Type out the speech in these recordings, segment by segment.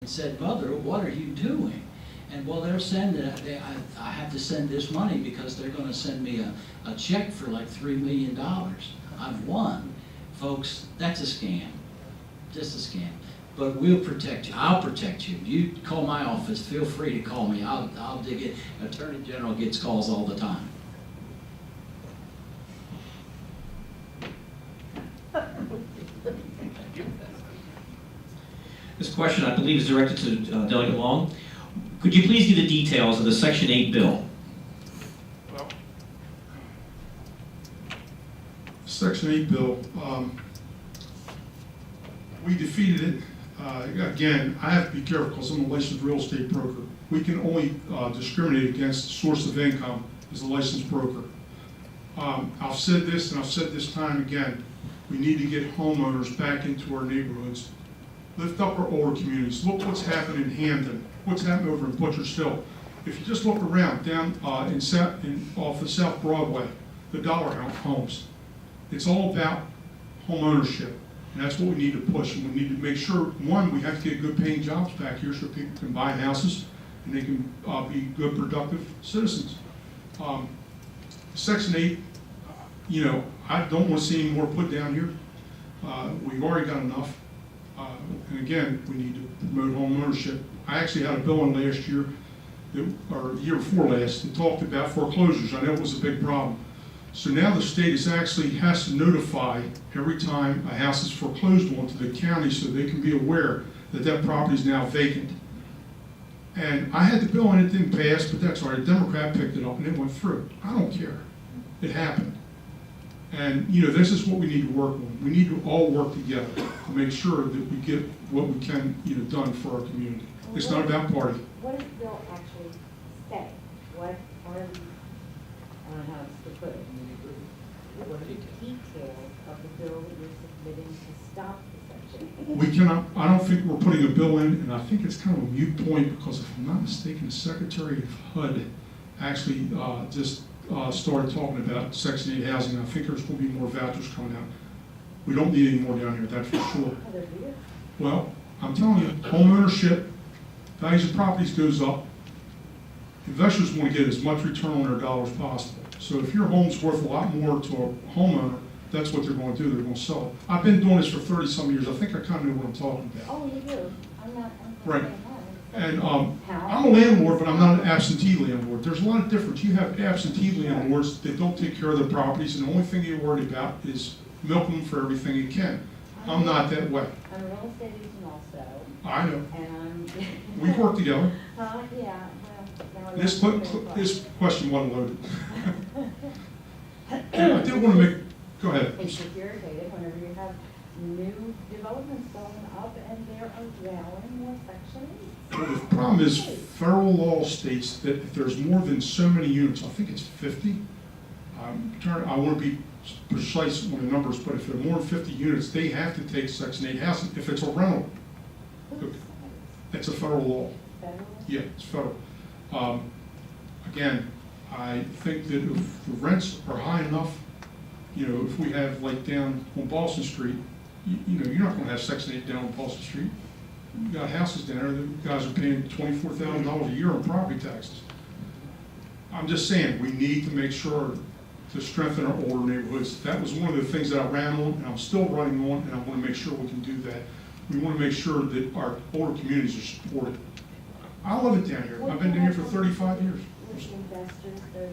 and said, "Mother, what are you doing?" And well, they're sending, I have to send this money because they're going to send me a check for like $3 million. I've won. Folks, that's a scam. Just a scam. But we'll protect you. I'll protect you. You call my office. Feel free to call me. I'll dig it. Attorney General gets calls all the time. This question, I believe, is directed to Delegate Long. Could you please give the details of the Section 8 bill? Well, Section 8 bill, we defeated it. Again, I have to be careful because I'm a licensed real estate broker. We can only discriminate against source of income as a licensed broker. I've said this and I've said this time again. We need to get homeowners back into our neighborhoods. Lift up our older communities. Look what's happening in Hamden. What's happening over in Butchers Hill. If you just look around down off of South Broadway, the Dollar Homes, it's all about home ownership. And that's what we need to push. And we need to make sure, one, we have to get good paying jobs back here so people can buy houses and they can be good, productive citizens. Section 8, I don't want to see any more put down here. We've already got enough. And again, we need to promote home ownership. I actually had a bill in last year, or year before last, that talked about foreclosures. I know it was a big problem. So now the state has to notify every time a house is foreclosed on to the county so they can be aware that that property is now vacant. And I had the bill and it didn't pass, but that's all right. A Democrat picked it up and it went through. I don't care. It happened. And this is what we need to work on. We need to all work together to make sure that we get what we can done for our community. It's not about party. What does the bill actually say? What are the, I don't know how else to put it. What are the details of the bill that you're submitting to stop the section? We cannot, I don't think we're putting a bill in, and I think it's kind of a moot point because if I'm not mistaken, the Secretary of HUD actually just started talking about Section 8 housing. I think there's going to be more vouchers coming out. We don't need any more down here, that's for sure. Well, I'm telling you, home ownership, values of properties goes up. Investors want to get as much return on their dollar as possible. So if your home's worth a lot more to a homeowner, that's what they're going to do. They're going to sell it. I've been doing this for 30-some years. I think I kind of know what I'm talking about. Oh, you do? I'm not Right. saying that. And I'm a landlord, but I'm not an absentee landlord. There's a lot of difference. You have absentee landlords that don't take care of their properties, and the only thing you're worried about is milking them for everything you can. I'm not that way. I'm a real estate agent also, I know. and I'm. We've worked together. Yeah, well. This question wasn't loaded. And I did want to make, go ahead. It's just irritated whenever you have new developments going up and they're allowing more Section 8. Well, the problem is federal law states that if there's more than so many units, I think it's 50. I want to be precise on the numbers, but if there are more than 50 units, they have to take Section 8 housing if it's a rental. It's a federal law. Federal? Yeah, it's federal. Again, I think that if the rents are high enough, if we have like down on Boston Street, you're not going to have Section 8 down on Boston Street. You got houses down there, the guys are paying $24,000 a year on property taxes. I'm just saying, we need to make sure to strengthen our older neighborhoods. That was one of the things that I ran on, and I'm still running on, and I want to make sure we can do that. We want to make sure that our older communities are supported. I love it down here. I've been down here for 35 years. With investors, they're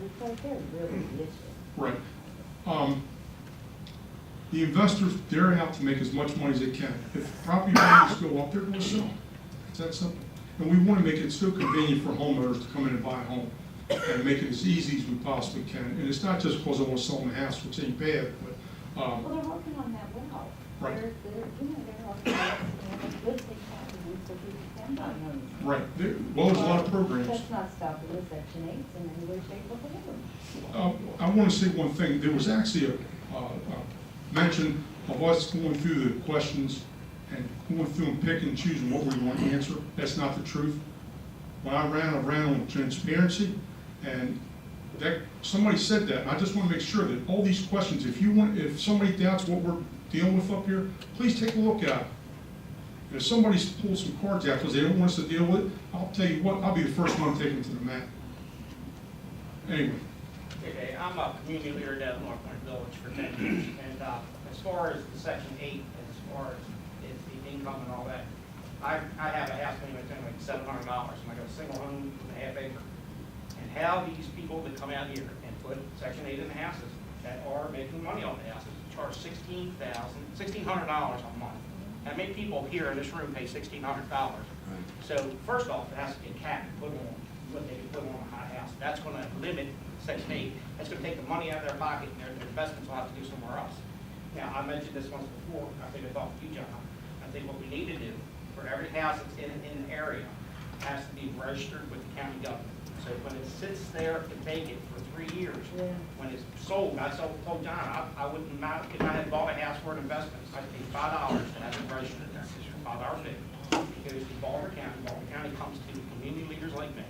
really the issue. Right. The investors, they're out to make as much money as they can. If property values go up, they're going to sell. It's that simple. And we want to make it so convenient for homeowners to come in and buy a home and make it as easy as we possibly can. And it's not just because I want to sell them a house, which ain't bad, but. Well, they're working on that well. Right. They're working on it, good things happening so people can buy homes. Right. Well, there's a lot of programs. That's not stopping the Section 8s in any way, shape, or form. I want to say one thing. There was actually a mention of us going through the questions and going through and picking and choosing what we want to answer. That's not the truth. When I ran on transparency, and that somebody said that. And I just want to make sure that all these questions, if somebody doubts what we're dealing with up here, please take a look at it. If somebody pulls some cards out because they don't want us to deal with it, I'll tell you what, I'll be the first one taking to the mat. Anyway, Okay, I'm a community leader down in North Point Village for 10 years, and as far as the Section 8, as far as the income and all that, I have a house payment of like $700, and I got a single home with a half acre. And how these people that come out here and put Section 8 in the houses that are making money on the houses charge $1,600 a month. How many people here in this room pay $1,600? So first off, it has to be a cap put on what they can put on a high house. That's going to limit Section 8. That's going to take the money out of their pocket, and their investments will have to do somewhere else. Now, I mentioned this once before. I think I talked to you, John. I think what we need to do for every house that's in an area has to be registered with the county government. So when it sits there vacant for 3 years, Yeah. when it's sold, I told John, I wouldn't mind if I had bought a house for an investment. I'd pay $5 to have it registered there, $5 fee. It goes to Baltimore County. Baltimore County comes to community leaders like me,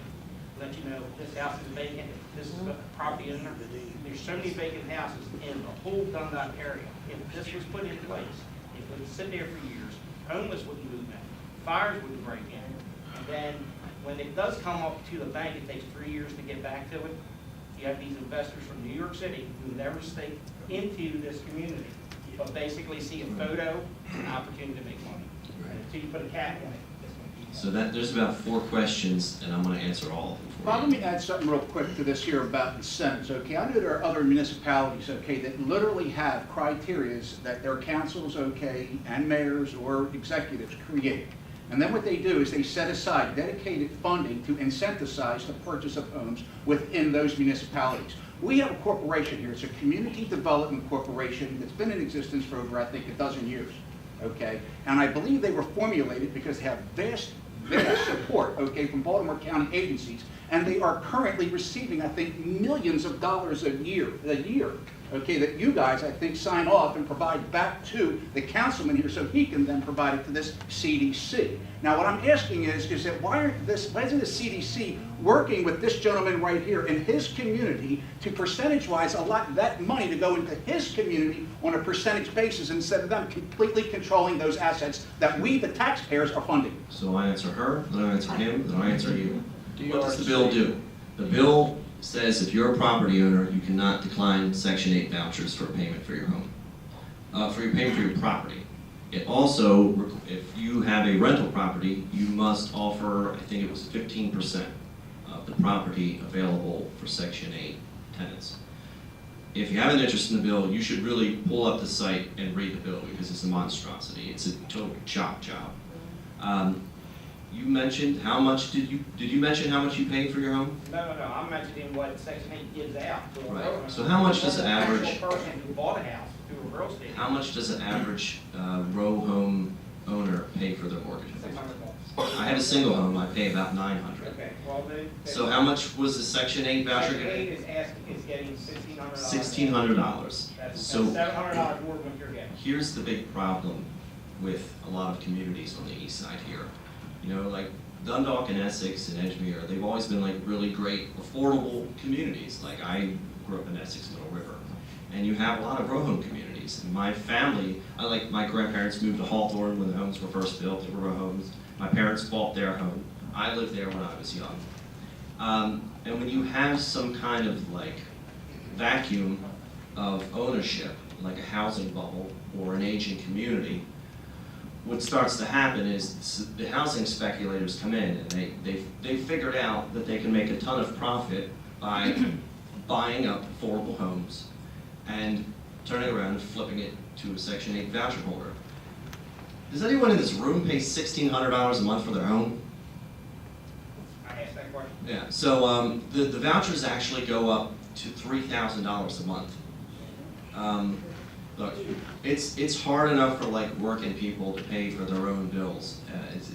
let you know this house is vacant, this is the property owner. There's so many vacant houses in the whole Dundalk area. If this was put in place, it would sit there for years, homeless wouldn't move in, fires wouldn't break in. And then when it does come up to the bank, it takes 3 years to get back to it. You have these investors from New York City who never stake into this community, but basically see a photo, an opportunity to make money. And until you put a cap on it, it's going to keep So that, there's about 4 questions, and I'm gonna answer all of them for Bob, you. let me add something real quick to this here about incentives, okay? I know there are other municipalities, okay, that literally have criterias that their councils, okay, and mayors or executives create. And then what they do is they set aside dedicated funding to incentivize the purchase of homes within those municipalities. We have a corporation here, it's a community development corporation that's been in existence for over, I think, a dozen years, okay? And I believe they were formulated because they have vast support, okay, from Baltimore County agencies, and they are currently receiving, I think, millions of dollars a year, okay, that you guys, I think, sign off and provide back to the councilman here so he can then provide it to this CDC. Now, what I'm asking is that why isn't the CDC working with this gentleman right here in his community to percentage-wise allot that money to go into his community on a percentage basis instead of them completely controlling those assets that we, the taxpayers, are funding? So I answer her, then I answer him, then I answer you. What does the bill do? The bill says if you're a property owner, you cannot decline Section 8 vouchers for payment for your home, for your payment for your property. It also, if you have a rental property, you must offer, I think it was 15% of the property available for Section 8 tenants. If you have an interest in the bill, you should really pull up the site and read the bill because it's a monstrosity. It's a total chop job. You mentioned how much did you mention how much you paid for your home? No, I'm mentioning what Section 8 gives out to a Right. real- So how much does the average- actual person who bought a house through a real estate. How much does an average row home owner pay for their mortgage? $600. I have a single home, I pay about $900. Okay, well, So how much was the Section 8 voucher? Section 8 is getting $1,600. $1,600. That's So $700 more than what you're getting. here's the big problem with a lot of communities on the east side here. You know, like Dundalk and Essex and Edgemere, they've always been like really great, affordable communities. Like I grew up in Essex, Middle River, and you have a lot of row home communities. And my family, my grandparents moved to Hawthorne when the homes were first built. They were row homes. My parents bought their home. I lived there when I was young. And when you have some kind of like vacuum of ownership, like a housing bubble or an aging community, what starts to happen is the housing speculators come in and they figured out that they can make a ton of profit by buying up affordable homes and turning around and flipping it to a Section 8 voucher holder. Does anyone in this room pay $1,600 a month for their home? I asked that question. Yeah, so the vouchers actually go up to $3,000 a month. Look, it's hard enough for like working people to pay for their own bills.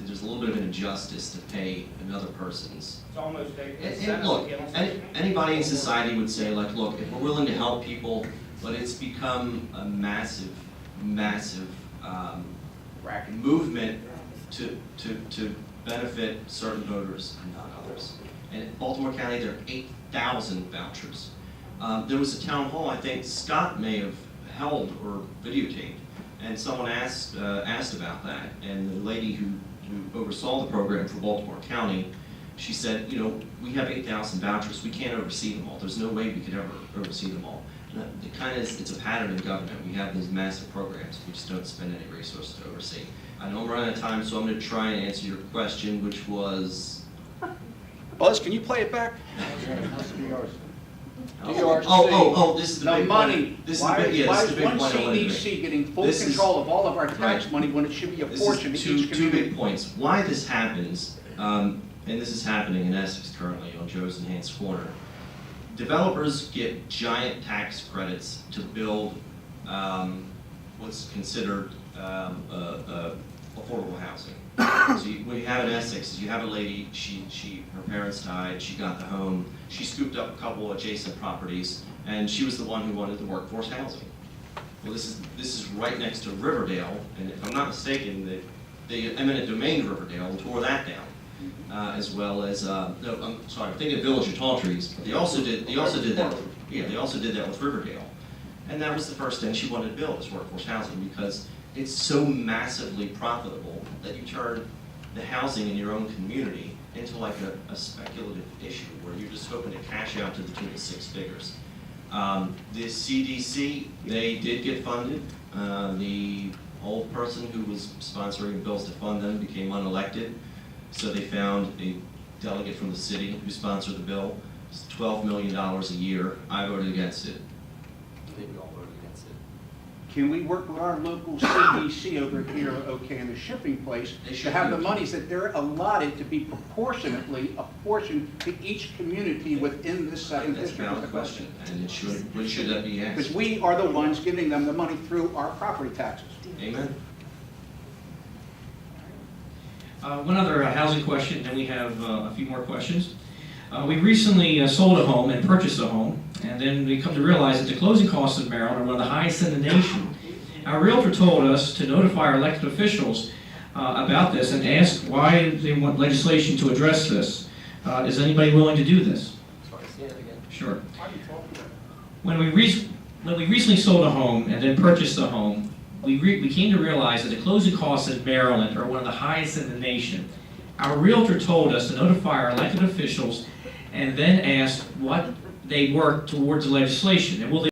There's a little bit of an injustice to pay another person's. It's almost a And incentive look, to get on Section 8. anybody in society would say like, look, if we're willing to help people, but it's become a massive movement to benefit certain voters and not others. And in Baltimore County, there are 8,000 vouchers. There was a town hall, I think Scott may have held or videotaped, And someone asked about that, and the lady who oversaw the program for Baltimore County, she said, we have 8,000 vouchers, we can't oversee them all. There's no way we could ever oversee them all. And it kind of it's a pattern in government. We have these massive programs, we just don't spend any resources to oversee. I know I'm running out of time, so I'm going to try and answer your question, which was. Buzz, can you play it back? This is the The big money. point. This is Why the big, yeah, why this is is the big one point I wanted to make. CDC getting full This is- control of all of our tax Right. money when it should be a This portion is to each two community? big points. Why this happens, and this is happening in Essex currently on Joe's and Hans Corner. Developers get giant tax credits to build what's considered affordable housing. So what you have in Essex is you have a lady, her parents died, she got the home, she scooped up a couple adjacent properties, and she was the one who wanted the workforce housing. Well, this is right next to Riverdale, and if I'm not mistaken, the eminent domain of Riverdale tore that down, as well as no, I'm sorry, I'm thinking of Village of Tall Trees. They also did that. Yeah, they also did that with Riverdale, and that was the first thing she wanted to build is workforce housing because it's so massively profitable that you turn the housing in your own community into like a speculative issue where you're just hoping to cash out to the tune of 6 figures. The CDC, they did get funded. The old person who was sponsoring bills to fund them became unelected, so they found a delegate from the city who sponsored the bill. It's $12 million a year. I voted against it. I think we all voted against it. Can we work with our local CDC over here, in the shipping place, They to should have be. the monies that they're allotted to be proportionately apportioned to each community within this second That's a district? valid question, and when should that be Because asked? we are the ones giving them the money through our property taxes. Amen. One other housing question, then we have a few more questions. We recently sold a home and purchased a home, and then we come to realize that the closing costs in Maryland are one of the highest in the nation. Our realtor told us to notify our elected officials about this and ask why they want legislation to address this. Is anybody willing to do this? Sorry, say it again. Sure. How do you talk about it? When we recently sold a home and then purchased a home, we came to realize that the closing costs in Maryland are one of the highest in the nation. Our realtor told us to notify our elected officials and then ask what they work towards the legislation, and will they